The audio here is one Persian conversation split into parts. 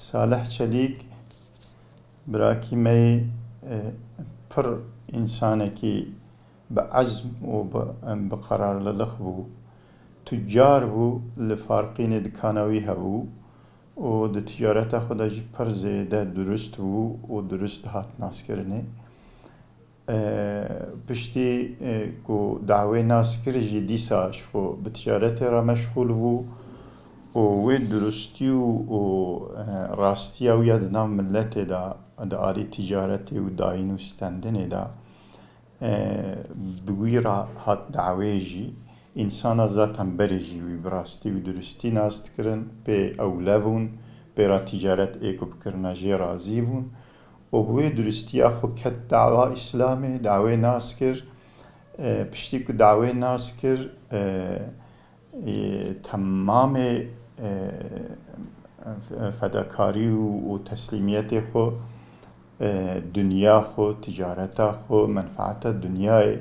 Salih Çelik براكي مي پر إنسانكي بعزم وبقرار للخبو تجار بو لفارقين دكانوي هبو و د تجارت خدا جي پر زيده درست بو و درست هات ناس کرنه پشتی کو دعوه ناس کر جي ديسا شو بتجارت را مشغول بو و درستی و راستی و یاد نام ملت دا آلی تجارتی و داین و ستندن دا بگوی را هات دعوه جی انسان ذاتا برجی و براستی و درستی ناست کرن به اولوون به را تجارت ایکو بکرنا جی رازی بون و بوی درستی اخو کت دعوه اسلامه دعوه ناس کر پشتی که دعوه ناس کر تمام فداکاری و تسلیمیت خو دنیا خو تجارت خو منفعت دنیای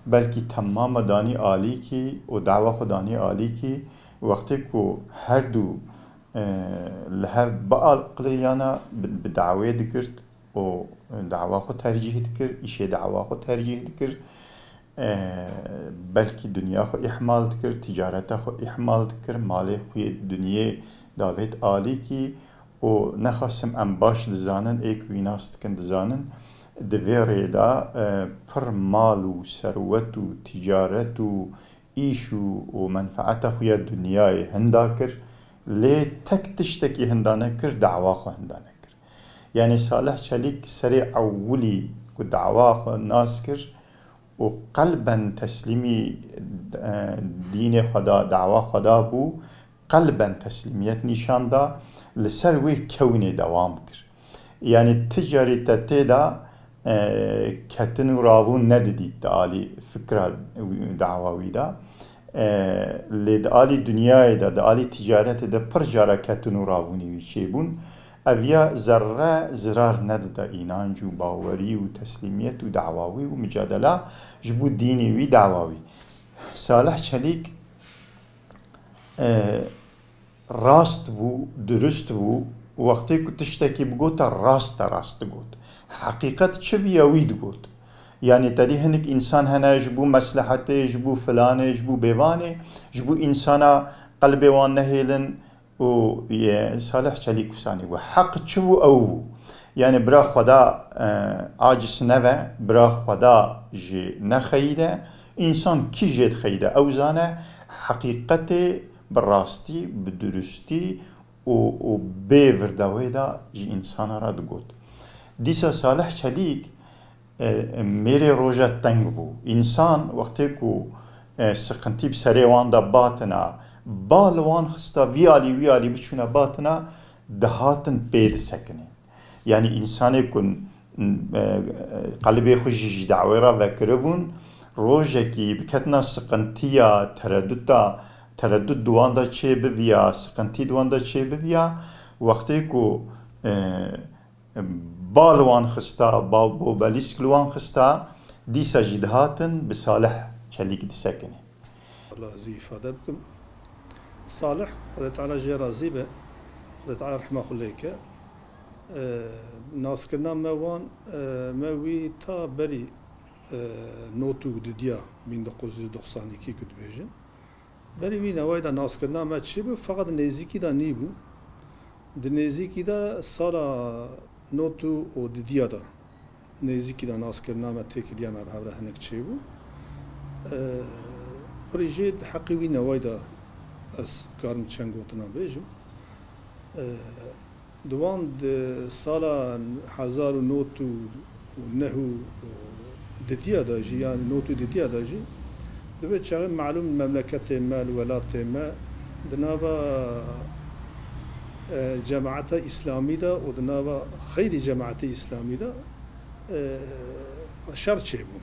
بلکه تمام دانی عالی کی و دعوه خو دانی عالی کی وقتی که هر دو لها بقال قلیانا بدعوه دکرد و دعوه خو ترجیح دکر ایشه دعوه خو ترجیح دکر بلکه دنیا خو احمال دکر تجارت خو احمال دکر مال خوی دنیا داوید عالی کی و نخواستم ام باش دزانن ایک ویناست کن دزانن دویره دا پر مال و ثروت و تجارت و ایش و منفعت خوی دنیای هندا کر لی تک تشتکی هندانه کر دعوا خو هندانه کر یعنی صالح چلیک سری اولی که دعوا خو ناس کر و قلبا تسلیمی دین خدا دعوا خدا بو قلبا تسلیمیت نشان دا لسر وی کونی دوام کر یعنی تجاری تدا کتن و راوون ندیدید دالی فکر دعواوی دا لید آلی دنیای دا آلی تجارت دا پر جارا کتن و راوونی وی چه بون اویا ذره زرار نداده اینانج و باوری و تسلیمیت و دعواوی و مجادله جبو دینی وی دعواوی صالح چلیک راست بو درست بو وقتی که تشتکی بگوت راست گوت حقیقت چه بیاوید گوت یعنی تدی هنک انسان هنه جبو مصلحته جبو فلانه جبو بیوانه جبو انسانا قلب وان نهیلن و صالح چلیک وسانی و حق چه او یعنی برا خدا عاجز نوه برا خدا جی نخیده انسان کی جید خیده او زانه حقیقت براستی بدرستی و به وردوی دا جی انسان را دگود دیسا صالح چلیک میره روژه تنگ بو انسان وقتی که سقنتی بسری وان دا باتنا بالوان خستا ویالی بچونه باتنا دهاتن پید سکنه یعنی انسانی کن قلبی خوشش دعوی را وکربون روژه کی بکتنا سقنتیا تردد دوان دا چه بویا سقنتی دوان دا چه بویا وقتی که بالوان خستا بو بلیسک لوان خستا دیسا جدهاتن بصالح چلیک دی سکنه الله زي إفادة بكم صالح خدای تعالی جي راضي به خدای تعالی رحمه خليك ناس كنا موان موي تا بري نوتو دديا من 1992 كنت بيجن بري وی نوای دا ناس كنا ما چه بو فقط نزيكي دا نيبو د نزيكي دا سالا نوتو او دديا دا نزيكي دا ناس كنا ما تكليا ما بهره هنك چه بو پروژه حقی وی نوای دا از کارم چند گوتنا بیجم دوان سالا 1909 ددیا داجی یعنی نوتو ددیا داجی دوباره چه معلوم مملکت ما الولات ما دناوا جماعت اسلامی دا و دناوا خیر جماعت اسلامی دا شر چه بود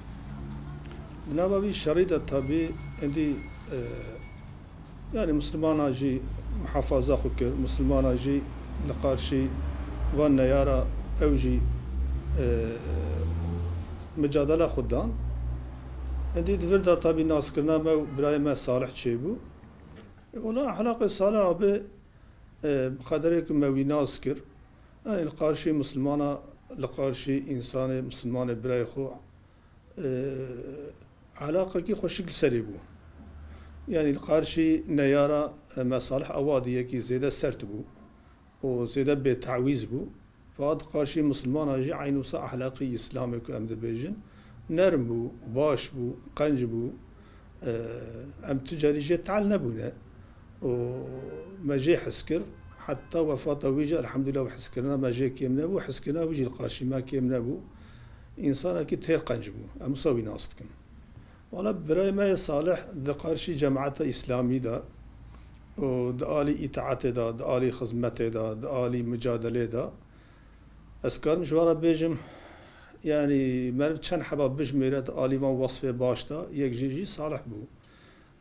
بنابراین شريطة تابي عندي يعني مسلمان اجي محافظة خكر مسلمان اجي لقارشي وان يارا اوجي مجادلة خدان عندي دفردا تابي ناس كرنا ما براي ما صالح تشيبو ولا حلاقة صالح ابي بقدرك ما وي ناس كر يعني القارشي مسلمانا لقارشي إنسان مسلمان براي خو علاقة كي خوشك سريبو يعني القارشي نيارا مصالح أوادية كي زيادة سرتبو وزيادة بتعويز بو فهاد قارشي مسلمان اجي عينوسا أخلاقي إسلامي كو أم دبيجن نرم بو باش بو قنج بو أم تجاري جي تعال نبونا وما جي حسكر حتى وفاة ويجا الحمد لله وحسكرنا ما جي كيم نبو حسكرنا ويجي القارشي ما كيم نبو إنسان أكيد تير قنج بو أم صوي ناستكم ولا براي ما صالح دقارشي جماعة إسلامي دا ودآلي إطاعته دا دآلي خدمته دا دآلي مجادلة دا أسكار مشوارا بيجم يعني من چند حباب بجميرة دآلي وان وصفه باشتا يك جيجي صالح بو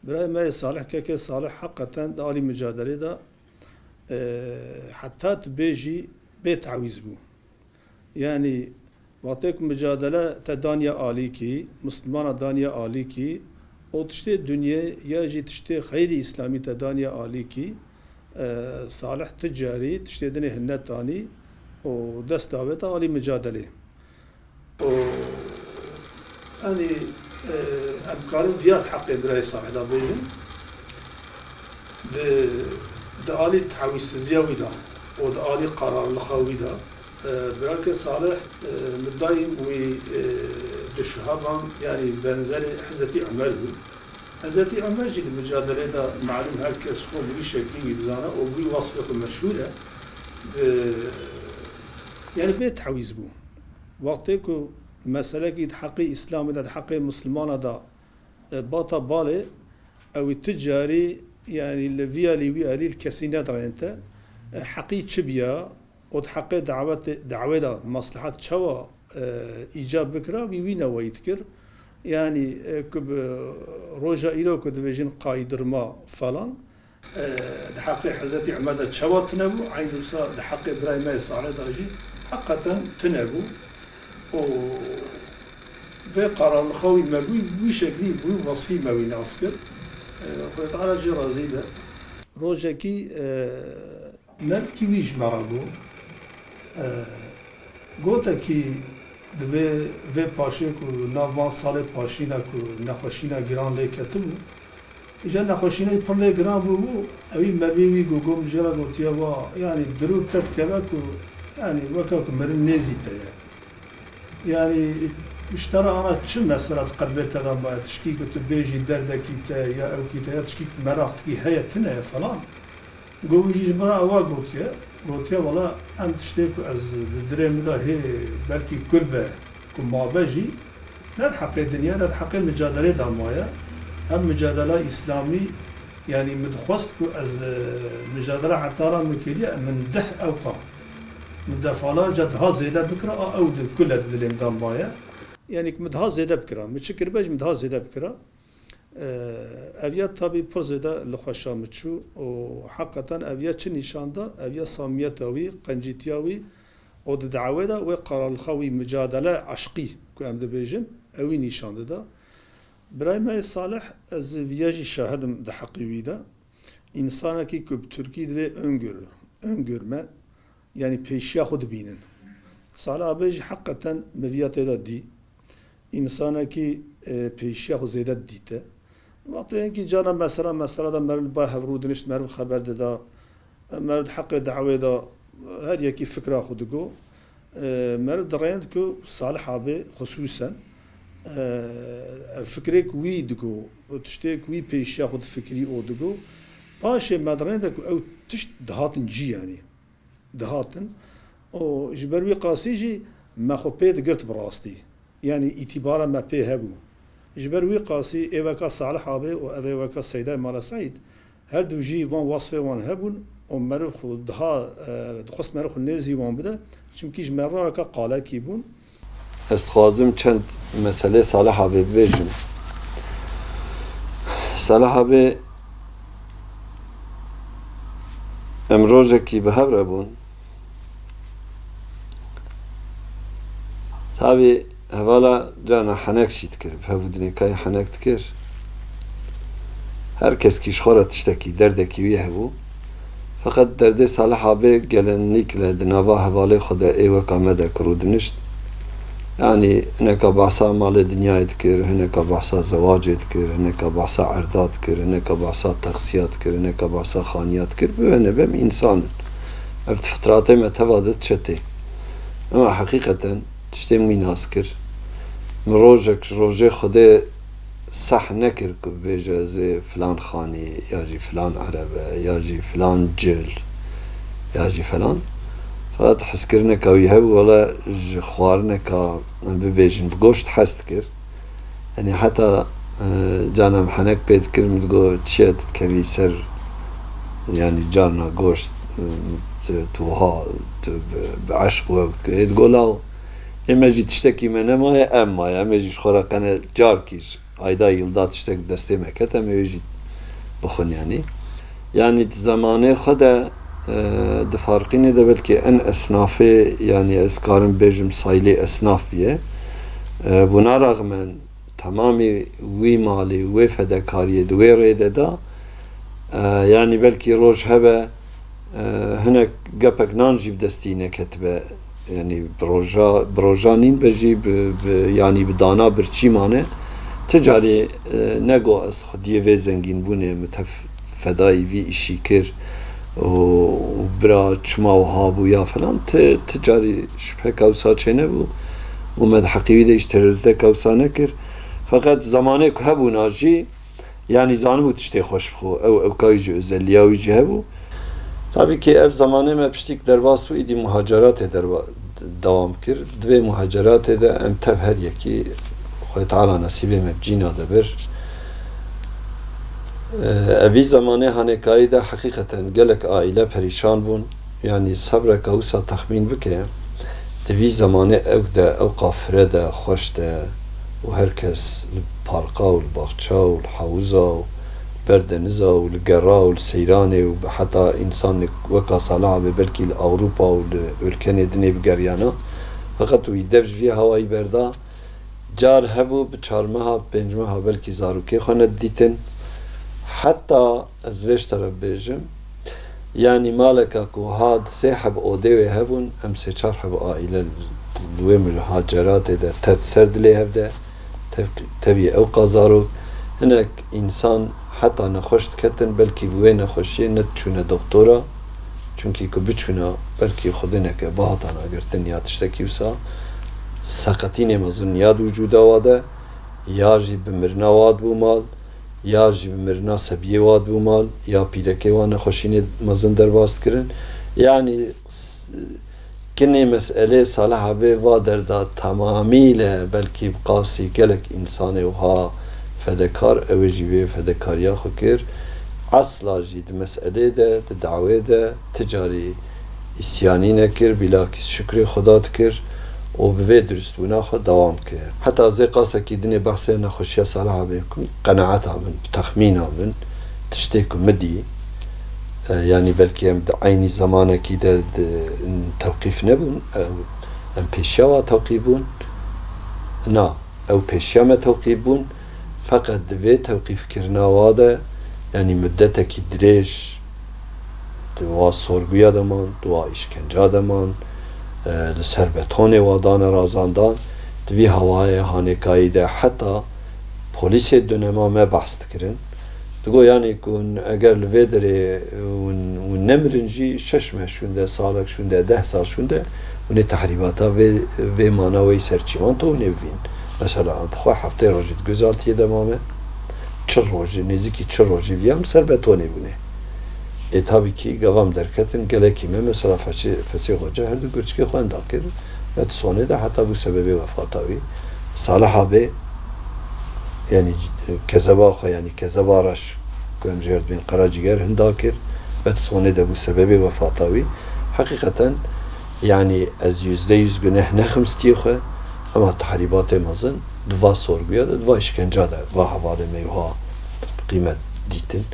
براي ما صالح كيكي صالح حقا دآلي مجادلة دا حتى تبيجي بيت عويز بو يعني وقتك مجادله تدانيا آليكي مسلمان دانيا آليكي او تشتي دنيا يجي تشتي خيري إسلامي تدانيا آليكي صالح تجاري تشتي دني هنت تاني و دست داوت آلي مجادله و أني أمكارم فيات حقي براي صالح دا بيجن دا آلي تحويس زياوي دا و دا آلي قرار لخاوي دا براك صالح مدايم و دشهابان يعني بنزل حزتي عمر بو حزتي عمر جد المجادلة دا معلوم هالكس خو بوي شكلي يفزانا و بوي وصفه مشهورة يعني بيت حويز بو وقتكو مسألة كي حقي إسلام دا حقي مسلمان دا باطا بالي أو التجاري يعني اللي لي الكسينات رأينتا حقي تشبيا قد حقي دعوة دا مصلحات شوا إيجاب بكرة ويوينا ويتكر يعني كب روجا إيرو كد بيجين قايدر ما فلان دحقي حزتي عمادة شوا تنبو عين وصا دحقي براي ما يصعد داجي حقا تنبو و في قرار الخوي ما بوي شكلي بوي وصفي ما ويناسكر خذ تعالى جي رازي به روجا كي مالكي ويج مرابو گوته کی دوی پاشه کو نوان سال پاشینا کو نخوشینا گران لیکتو ایجا نخوشینا پر لی گران بو اوی مبیوی گوگو مجرا گوتیا و يعني دروب تتكبا کو يعني وكاك مرن نزيته يعني مشترى انا چه مسألة قلبت هذا ما تشكيك تبيجي دردكي تا يا او كي تا تشكيك مراختكي هي تنا فلان گویی برا آوا گوتیا ولی ام تشتیکو از درم دا هی بلکی کلبه که ما بجی ند حقی دنیا ند حقی مجادله دامایا ام مجادله اسلامی يعني مدخوست كو از مجادله حتى را مكيلية من ده اوقا من ده فالار جد ها زيادة بكرا او ده كل دلهم دامايا يعني مدها زيادة بكرا متشكر باج مدها زيادة بكرا اویات تابی پرزده لخوشا مچو و حقیقتا اویات چه نشان دا اویات سامیتاوی قنجیتیاوی و دعوه دا و قرار خوی مجادله عشقی که ام دبیجن اوی نشان دا برای ما صالح از ویاجی شاهدم ده حقیوی دا انسانا کی که ترکی دوی انگرمه yani پیشیا خود بینن صالح بیج حقیقتا مویات دا دی انسانا کی پیشیا خود زیده دیته وقتی که جانا مثلا دا مرد با هفرودنشت مرد خبر دا مرد حق دعوه دا هر یکی فکر خود گو مرد دريند که صالح به خصوصا فکری کوی دگو تشتی کوی پیشیا خود فکری او دگو باشه مدرند که او تشت دهاتن جی يعني دهاتن او جبروی قاسی جی ما خو پید گرت براستی يعني اعتبارا ما پی هبو جبروي قاسي ايوكا صالح ابي و ايوكا سيدا مال سعيد هر دو جي وان وصفه وان هبون ومرخ دها دخص مرخ نزي وان بده چونكي جمره كا قاله كيبون استخازم چند مسئله صالح ابي بيجم صالح ابي امروز کی به هبر بون تابي هوالا جانا حناك شيت كر بهودني كاي حناك تكر هر کس کیش خورا تشتکی دردکی ویه بو فقط درد صالح آبی گلنیک لدنوا حواله خدا ایوه کامده کرودنشت يعني هناك بعصا مال دنيا تكر هناك بعصا زواج تكر هناك بعصا عرضات تكر هناك بعصا تقسيات تكر هناك بعصا خانيات تكر بم إنسان افت فتراتي ما تفادت شتي أما حقيقة تشتي ميناس كر من روجي خده صح نكر بيجا زي فلان خاني ياجي فلان عربة ياجي فلان جل ياجي فلان فقط حس كرنا كويهب ولا خوارنا كا ببيجن بقوشت حست كر يعني حتى جانا محنك بيت كر متقو تشيت كبي سر يعني جانا قوشت توها بعشق وقت كر تقول له اما جي تشتكي من ما اما اما جي شخورا قنا جاركيش ayda yılda tiştek desteği meket ama yجي بخون يعني زمانه خدا دفارقين ده بلكي ان اسنافه يعني اسكارن بيجم سايلي اسناف بيه بنا رغم تمامي وي مالي وي فداكاريه دوي ريده دا يعني بلكي روج هبه هناك قبك نانجي بدستينه كتبه يعني بروجانين بجي يعني بدانا برچي مانه تجاري نگو از خودی و زنگین بونه متف فدای وی اشی کر و برا چما و هابو یا فلان تجاري شبه كوسا چنه بو ومد حقيقي ده اشترده كوسا نكر فقط زمانه که هبو ناجي يعني زانبو تشتي خوش بخو او كايجو ازلياوي جي هبو طبعا که اف زمانه ما بشتيك درباس بو ايدي مهاجرات دوام كر دوه مهاجرات ده ام تف هر يكي خوی تعالی نصیبه مبجینا دبر اوی زمانه هنکایی ده حقیقتا گلک آیله پریشان بون یعنی صبر کوسا تخمین بکه دوی زمانه او ده او قافره ده خوش ده و هر کس الپارقا و الباغچا و الحوزا و بردنزا و الگرا و السیرانه و حتی انسان وکا صلاح به بلکی الاوروپا و الارکن دنه بگریانا فقط وی دفج وی هوایی برده جار هبو بچارمها پنجمها بلکی زاروکی خواند دیتن حتی از ویش طرف بیجم يعني مالك اكو هاد سيحب اوديوي هبون ام سيچار حب آئله دوام الهاجرات ده تتسرد لي هبده تبي او قازارو هناك انسان حتى نخوشت كتن بلكي بوين نخوشي نتشونه دكتورا چونكي كو بچونه بلكي خودنك باهتان اگر تنيا تشتكي وسا سقطين مزن ياد وجود واده يا جي بمرنا واد بو مال يا جي بمرنا سبيه واد بو مال يا بيدكي وانا خوشين مزن درباست كرن يعني كني مسألة صالحة بي وادر دا تماميله بلكي بقاسي قلق انساني وها فدكار اوجي بي فدكار يا خكر اصلا جيد مسألة دا تدعوه دا تجاري اسياني نكر بلاكس شكري خدا تكر و به درست بنا خود دوام کرد حتی از قاسه کی دنی بحث نخوشی صالحه بکن قناعت من تخمین من تشتیک مدی يعني بلكي عيني زمانه كي ده توقيف نبون ام پیشیا توقيفون نا او پیشیا ما توقيفون فقط دوی توقيف کرنا واده يعني مدته کی دريش دوا سورگویا دمان دوا اشکنجا دمان لسر بتونه وادان رازاندان دوی هوای هانکایی ده حتی پلیس دونما ما بحث کرن دگو یعنی کن اگر لودره و نمرنجی شش ماه شونده سالک شونده 10 سال شونده و نه تحریباتا و مانوی سرچیمان تو نوین مثلا بخواه هفته روزی گذارتیه دمامه 4 روزی نزدیکی 4 روزی بیام سر بتونه بونه tabii ki gavam derketin gelekime mesela Fesih Hoca her de görçke خوانده کرد و sonra da hatta bu sebebi vefatavi Salih abi yani kezaba yani kezabaraş gömcerd bin Karaciğer hindakir ve sonra da bu sebebi vefatavi hakikaten yani az %100 günah nexmstiye ama tahribat mazın dva sorguya da dva işkence da va havale meyha kıymet ditin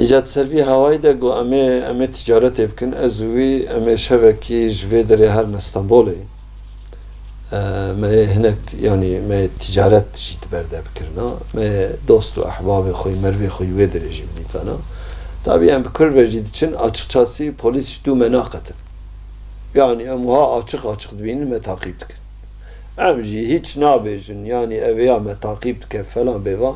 ایجاد سروی هوایی ده گو امه تجارت بکن ازوی امه شبکی جوی داره هر نستانبولی ما هناك يعني ما تجارت جيت برده بكرنا ما دوست و احباب خوي مروي خوي ودر جيب ليتانا Tabii em Kurd vecid için açıkçası polis du menaqetin. Yani em ha açık dibinin me takip dikin. Em jî hiç nabêjin yani eveya me takip dike falan bevan.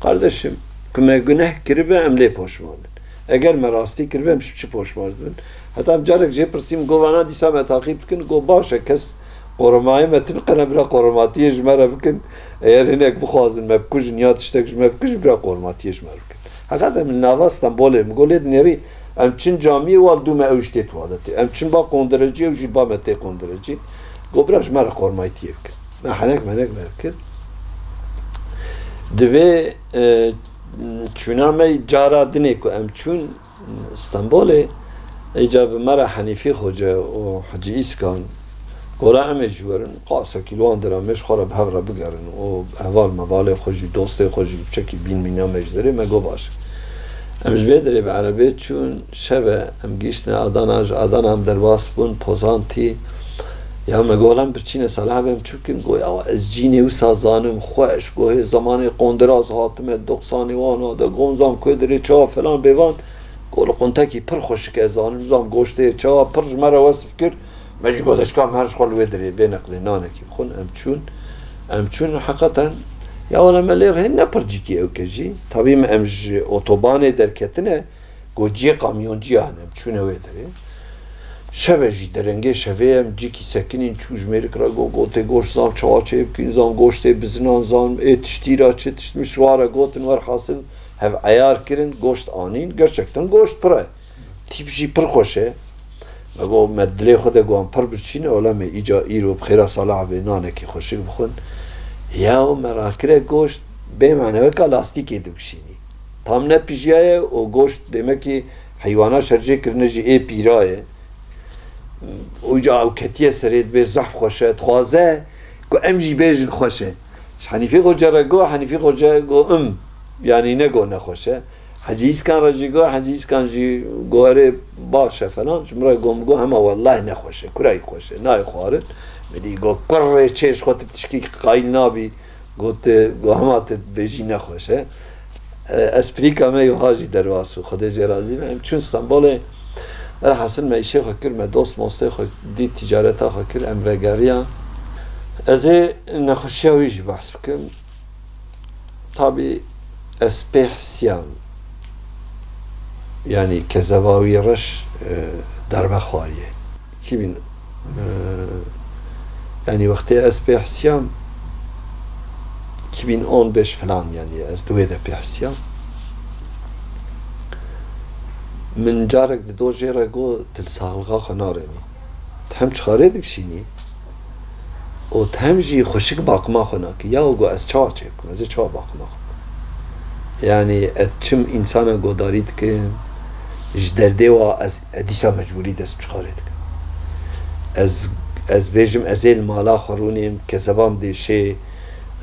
Kardeşim me güneh kiribe em lê poşmanin. Eger me rastî kiribe em çi poşman dibin. Heta em carek jê pirsîm govana dîsa me takip dikin go baş e kes qorumayê me tin qene bira qorumatiyê ji me re bikin. Eğer hinek bixwazin me bikujin ya tiştek ji me bikujin bira qorumatiyê ji me bikin. Haqiqet em li nava Stenbolê min golê dinêrî em çin camiyê wal dû me ew ji tê tuwaletê. Em çin ba qonderecî ew jî ba me tê qonderecî. Go bira ji me re qorumayîtiyê bikin. Me henek me bikir. Divê çûna me cara dinê ku em çûn Stenbolê êca bi me re Henîfî Hoca û Hacî İskan gola em ê ji werin qasekî li wan dira me ji xwe re bi hev re bigerin û heval mevalê xwe jî dostê xwe jî çekî bînmîna me ji derê me got baş. Em ji vê derê bi erebê çûn şeve em gîştine Adana ji Adana em derbas bûn Pozantî ya me golan birçîne saleh em çûkin goya ez cînê wisa zanim xweş gohê zamanê qonderaz hatime 90'ê wan de gonzam ku derê çawa falan bêvan gol qontekî pir xweşik ez zanim zam goştê çawa pir ji me re wesf kir me jî got eşkam her ji xwe li wê derê bêneqlê nanekî xwe em çûn heqeten ya wala me lêr hên ne pircîkî ew ke jî tabî me em ji otobanê derketine got ciyê kamyonciya hene em çûne wê derê şeve jî derengê şevê em cîkî sekinîn çû ji mêrî kira gotê goşt zam çawa çê bikîn zam goştê bizinan zam ê tiştîra çê tiştmiş ware gotin werhasil hev eyar kirin goşt anîn gerçekten goşt pir e tîp jî pir xweş e me got me dilê xwe de got pir birçîne wala me îca îro bi xêra saleh bê nanekî xweşik bixwin ya me rakire goşt bêmaneweka lastîkê dikişînî tam ne pîjiyaye o goşt demek ki heywana şercê kirine jî ê pîra ye oca ew ketiye serê dibê zehf xweş e dixwaze ku em jî bêjin xweş e ji Henîfî Hoca re got Henîfî Hoca got yani ne got nexweş e Hacî İskan re jî got Hacî İskan jî got erê baş e falan ji min re got min got hema wellahî nexweş e kurayî xweş e nayê xwarin midî got kurrê çêş xwe tu tişkî qayîl nabî got hema tu bêjî nexweş e esprîka me yuha jî derbas bû Xwedê jê razî be em çûn Stenbolê Erhasil me îşê xwe kir me dost mostê xwe dî tîcareta xwe kir em vegeriyan ez ê nexweşiya wî jî behs bikim tabî ez pê hesiyam yani kezeva wî reş derve xwariye 2000 yani wextê ez pê hesiyam 2015 falan yani ez di wê de pê hesiyam min carek di dojê re got til saxilxa xwe narênî hem çixarê dikişînî û hem jî xweşik baqima xwe nakî ya got ez çawa çê bikim ez ê çawa baqima xwe yani ez çim însana godarî dikim ji derdê wa ez dîsa mecbûrî dest bi çixarê dikim ez bêjim ez ê li mala xwe rûnêm kezevam dêşê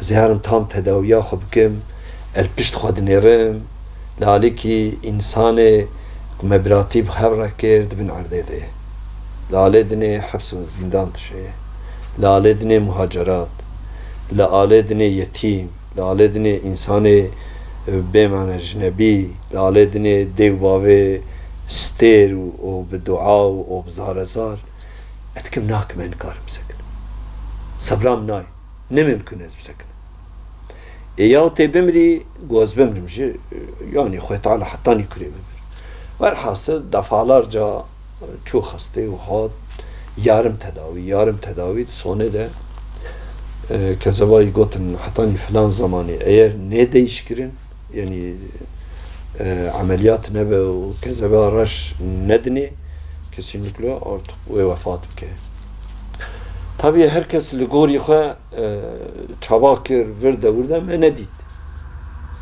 ez ê herim tam tedawiya xwe bikim el pişt xwe dinêrim li alîkî însanê me biratî bi hev re kir dibin erdê de ye li alê dinê heps û zîndan tişe ye li alê dinê muhacerat li alê dinê yetîm li alê dinê însanê bêmane ecnebî li alê dinê dêw bavê stêr û bi dua û bi zarezar ez dikim nakim em nikarim bisekinim sebram nayê nemimkin ez bisekinim ya tê bimirî got ez bimrim jî yani Xwedê Teala hetanî kurê min Velhasıl defalarca çok hasta ve hat yarım tedavi sonra da kezavayı gotin hatani filan zamanı eğer ne değişkirin yani ameliyat ne be o kezava raş nedeni kesinlikle artık o vefat bike. Tabii herkes ligori xwe çaba kir virde me nedit.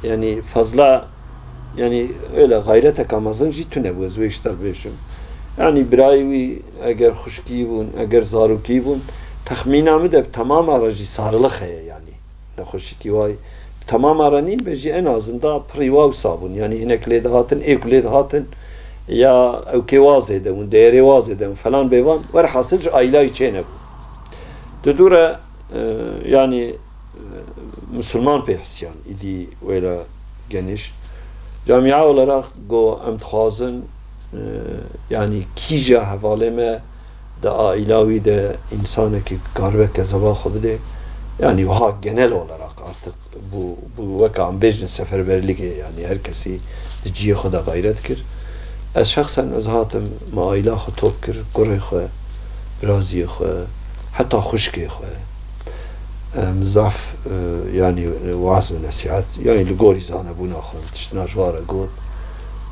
Yani fazla yani öyle gayrete kamazın jî tune bu ez wê işter bêjim yani birayê wî eger xuşkî bûn eger zarokî bûn texmîna min de tamama re jî sarılık heye yani nexweşikî way tamama re nîn be jî en azında pirî wawsa bûn yani hinek lê dihatin êk lê dihatin ya ew kê wazê de bûn değerê wazê de bûn falan bêvan werhasil ji ailayê çê nebûn di dû re yani Müslüman pê hesiyan îdî wêla geniş Camia olarak go emtxazın yani kija havaleme da ailavi de insanı ki garbe kezaba xubide yani ha genel olarak artık bu vakan bejin seferberliği yani herkesi diciye xuda gayret kir. Ez şahsen ez hatım maila xu top kir, gurey xu, braziye xu, hatta xuşki xu. مزاف يعني وعظ ونصيحات يعني لقولي زانا بونا خو تشتنا جوارا قول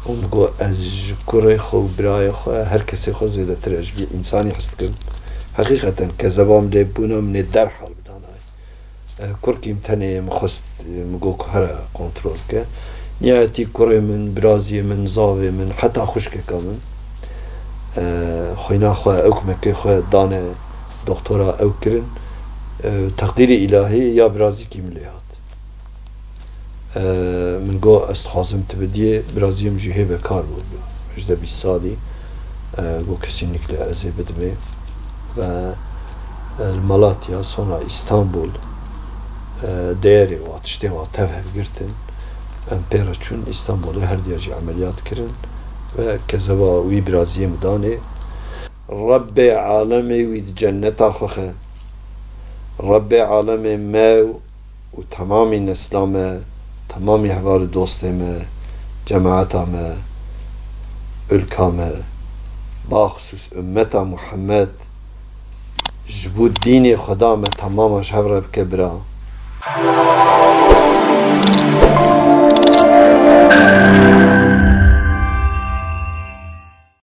ونقو از كوري خو براي خو هر كسي خو زيادة ترج بي إنساني حست كرم حقيقة كزبام لي بونا من الدار حال بداناي كوركي متاني مخست مقوك هرا كنترول كه نياتي كوري من برازي من زاوي من حتى خوشكي كامن خوينا خو اوكمكي خو دانه دكتورا اوكرن تقديري إلهي يا برازي كي مليهات من قو استخازم تبديه برازي مجيهي بكار بود مجده 20 سالي قو kesinlikle ازي بدمي و المالاتيا sonra İstanbul değeri ve atıştı ve tevhev girtin empera çün İstanbul'u her diyece ameliyat kirin ve kezaba vi Braziye mdani Rabbi alemi ve cenneta khoxe Rabbi alemi mev و تمامی نسلامه تمامی احوال دوستمه جماعتامه ülkame بخصوص امتا محمد جبود دینی خدا me tamamen şevre bike bira